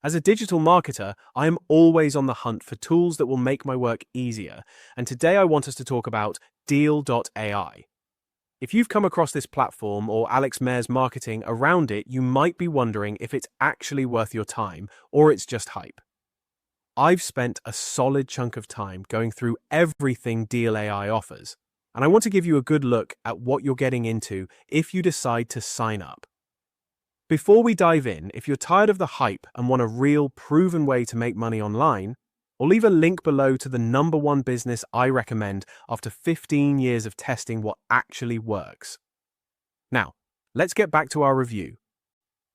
As a digital marketer, I am always on the hunt for tools that will make my work easier, and today I want us to talk about Deal.ai. If you've come across this platform or Alex Mayer's marketing around it, you might be wondering if it's actually worth your time or it's just hype. I've spent a solid chunk of time going through everything Deal.ai offers, and I want to give you a good look at what you're getting into if you decide to sign up. Before we dive in, if you're tired of the hype and want a real, proven way to make money online, I'll leave a link below to the #1 business I recommend after 15 years of testing what actually works. Now, let's get back to our review.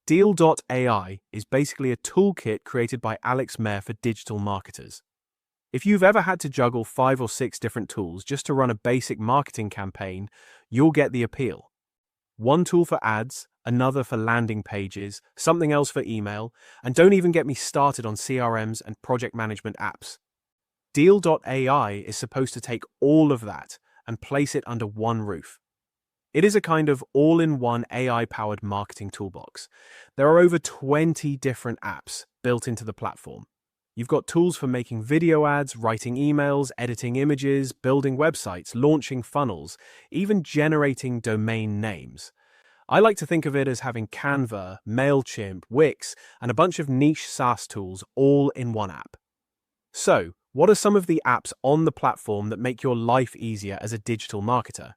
Deal.ai is basically a toolkit created by Alex Mayer for digital marketers. If you've ever had to juggle 5 or 6 different tools just to run a basic marketing campaign, you'll get the appeal. One tool for ads, another for landing pages, something else for email, and don't even get me started on CRMs and project management apps. Deal.ai is supposed to take all of that and place it under one roof. It is a kind of all-in-one AI-powered marketing toolbox. There are over 20 different apps built into the platform. You've got tools for making video ads, writing emails, editing images, building websites, launching funnels, even generating domain names. I like to think of it as having Canva, MailChimp, Wix, and a bunch of niche SaaS tools all in one app. So, what are some of the apps on the platform that make your life easier as a digital marketer?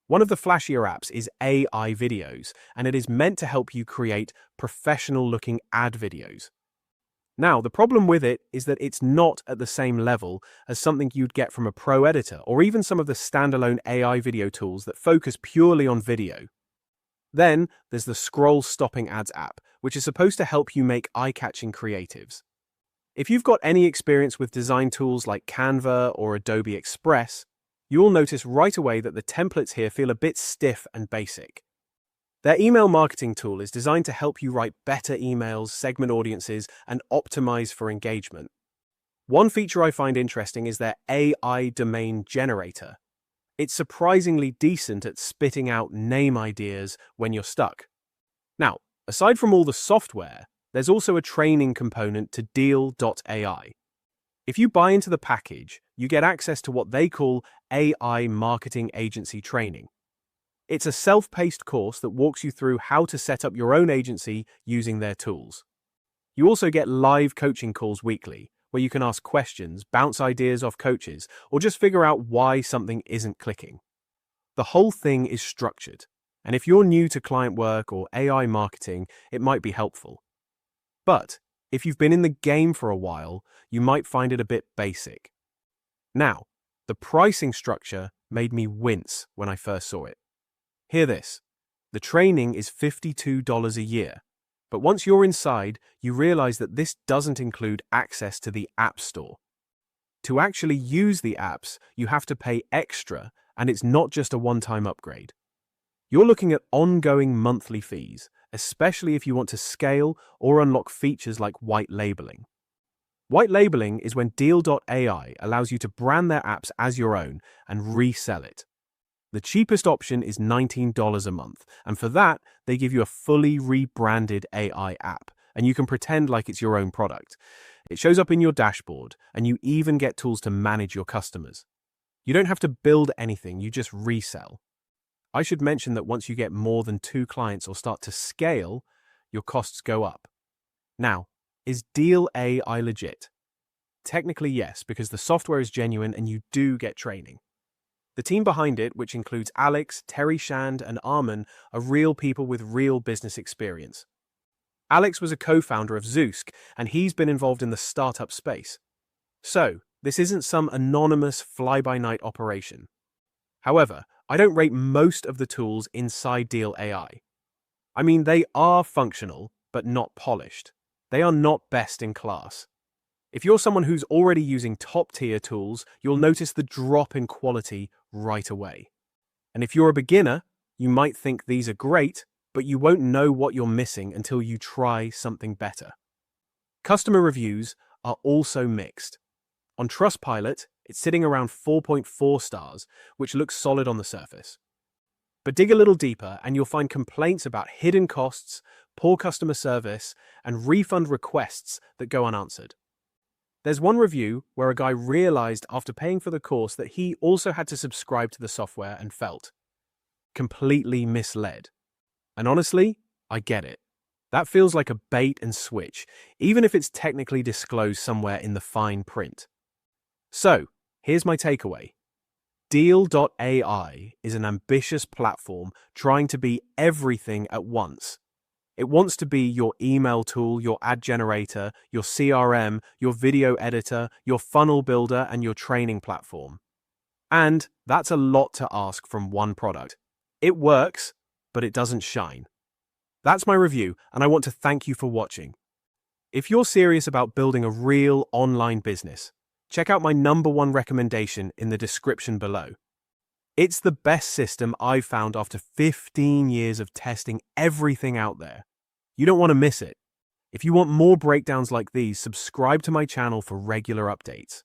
One of the flashier apps is AI Videos, and it is meant to help you create professional-looking ad videos. Now, the problem with it is that it's not at the same level as something you'd get from a pro editor or even some of the standalone AI video tools that focus purely on video. Then, there's the Scroll Stopping Ads app, which is supposed to help you make eye-catching creatives. If you've got any experience with design tools like Canva or Adobe Express, you'll notice right away that the templates here feel a bit stiff and basic. Their email marketing tool is designed to help you write better emails, segment audiences, and optimize for engagement. One feature I find interesting is their AI domain generator. It's surprisingly decent at spitting out name ideas when you're stuck. Now, aside from all the software, there's also a training component to Deal.ai. If you buy into the package, you get access to what they call AI Marketing Agency Training. It's a self-paced course that walks you through how to set up your own agency using their tools. You also get live coaching calls weekly, where you can ask questions, bounce ideas off coaches, or just figure out why something isn't clicking. The whole thing is structured, and if you're new to client work or AI marketing, it might be helpful. But if you've been in the game for a while, you might find it a bit basic. Now, the pricing structure made me wince when I first saw it. Hear this. The training is $52 a year, but once you're inside, you realize that this doesn't include access to the App Store. To actually use the apps, you have to pay extra, and it's not just a one-time upgrade. You're looking at ongoing monthly fees, especially if you want to scale or unlock features like white labeling. White labeling is when Deal.ai allows you to brand their apps as your own and resell it. The cheapest option is $19 a month, and for that, they give you a fully rebranded AI app, and you can pretend like it's your own product. It shows up in your dashboard, and you even get tools to manage your customers. You don't have to build anything, you just resell. I should mention that once you get more than 2 clients or start to scale, your costs go up. Now, is Deal.ai legit? Technically, yes, because the software is genuine and you do get training. The team behind it, which includes Alex, Terry Shand, and Armin, are real people with real business experience. Alex was a co-founder of Zeusk, and he's been involved in the startup space. So, this isn't some anonymous fly-by-night operation. However, I don't rate most of the tools inside Deal.ai. I mean, they are functional, but not polished. They are not best in class. If you're someone who's already using top-tier tools, you'll notice the drop in quality right away. And if you're a beginner, you might think these are great, but you won't know what you're missing until you try something better. Customer reviews are also mixed. On Trustpilot, it's sitting around 4.4 stars, which looks solid on the surface. But dig a little deeper and you'll find complaints about hidden costs, poor customer service, and refund requests that go unanswered. There's one review where a guy realized after paying for the course that he also had to subscribe to the software and felt completely misled. And honestly, I get it. That feels like a bait and switch, even if it's technically disclosed somewhere in the fine print. So, here's my takeaway. Deal.ai is an ambitious platform trying to be everything at once. It wants to be your email tool, your ad generator, your CRM, your video editor, your funnel builder, and your training platform. And that's a lot to ask from one product. It works, but it doesn't shine. That's my review, and I want to thank you for watching. If you're serious about building a real online business, check out my #1 recommendation in the description below. It's the best system I've found after 15 years of testing everything out there. You don't want to miss it. If you want more breakdowns like these, subscribe to my channel for regular updates.